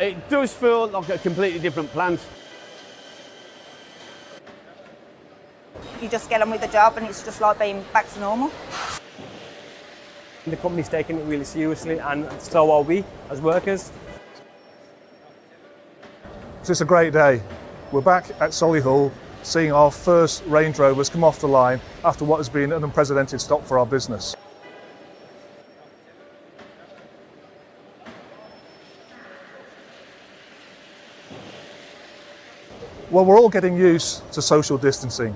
It does feel like a completely different plant. You just get on with the job and it's just like being back to normal. The company's taking it really seriously, and so are we as workers. So it's a great day. We're back at Solihull, seeing our first Range Rovers come off the line after what has been an unprecedented stop for our business. Well, we're all getting used to social distancing.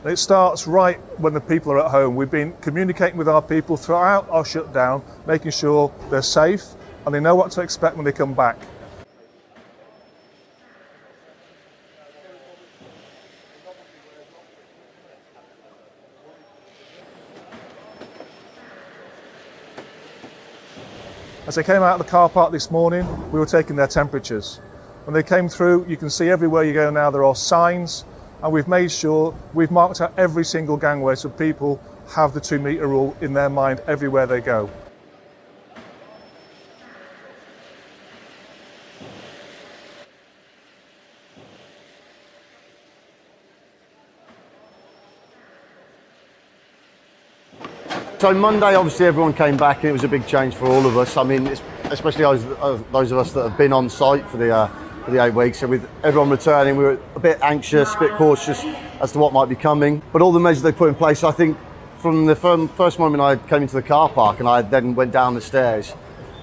It starts right when the people are at home. We've been communicating with our people throughout our shutdown, making sure they're safe and they know what to expect when they come back. As they came out of the car park this morning, we were taking their temperatures. When they came through, you can see everywhere you go now there are signs, and we've made sure we've marked out every single gangway so people have the 2 metre rule in their mind everywhere they go. So Monday, obviously everyone came back and it was a big change for all of us. I mean, especially those of us that have been on site for the 8 weeks. So with everyone returning, we were a bit anxious, a bit cautious as to what might be coming. But all the measures they put in place, I think from the first moment I came into the car park and I then went down the stairs,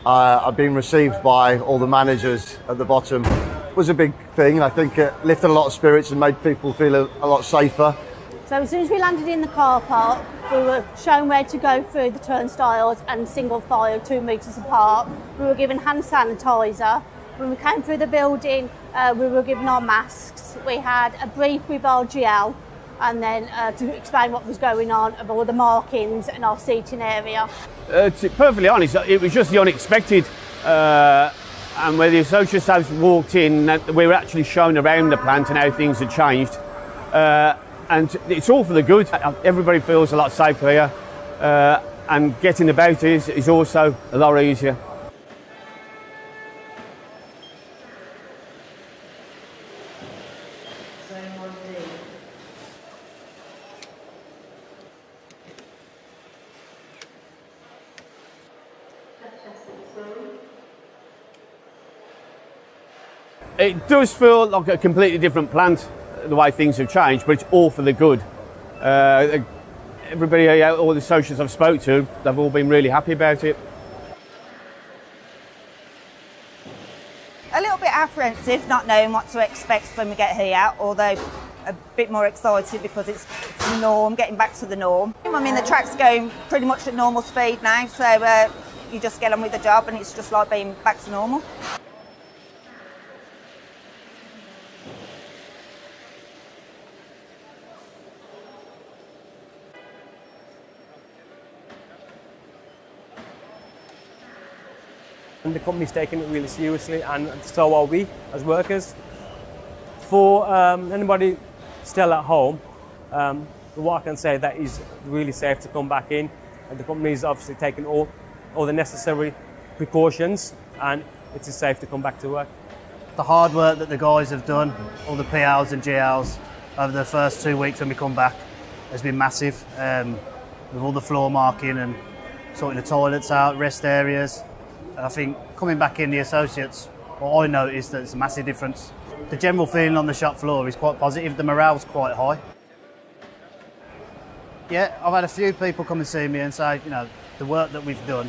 I've been received by all the managers at the bottom. It was a big thing. I think it lifted a lot of spirits and made people feel a lot safer. So as soon as we landed in the car park, we were shown where to go through the turnstiles and single file 2 metres apart. We were given hand sanitizer. When we came through the building, we were given our masks. We had a brief with our GL and then to explain what was going on of all the markings and our seating area. To be perfectly honest, it was just the unexpected. And where the associates have walked in, we were actually shown around the plant and how things had changed. And it's all for the good. Everybody feels a lot safer here, and getting about is also a lot easier. It does feel like a completely different plant, the way things have changed, but it's all for the good. Everybody, all the associates I've spoke to, they've all been really happy about it. A little bit apprehensive, not knowing what to expect when we get here, although a bit more excited because it's the norm, getting back to the norm. I mean, the track's going pretty much at normal speed now, so you just get on with the job and it's just like being back to normal. And the company's taking it really seriously, and so are we as workers. For anybody still at home, what I can say that is really safe to come back in, and the company is obviously taking all the necessary precautions, and it is safe to come back to work. The hard work that the guys have done, all the PLs and GLs over the first 2 weeks when we come back, has been massive. With all the floor marking and sorting the toilets out, rest areas. And I think coming back in, the associates, what I noticed that it's a massive difference. The general feeling on the shop floor is quite positive. The morale's quite high. Yeah, I've had a few people come and see me and say, you know, the work that we've done,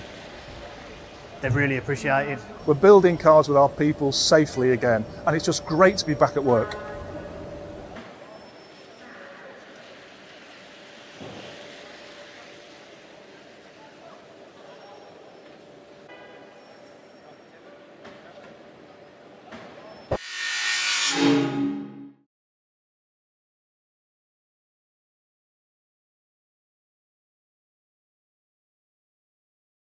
they've really appreciated. We're building cars with our people safely again, and it's just great to be back at work.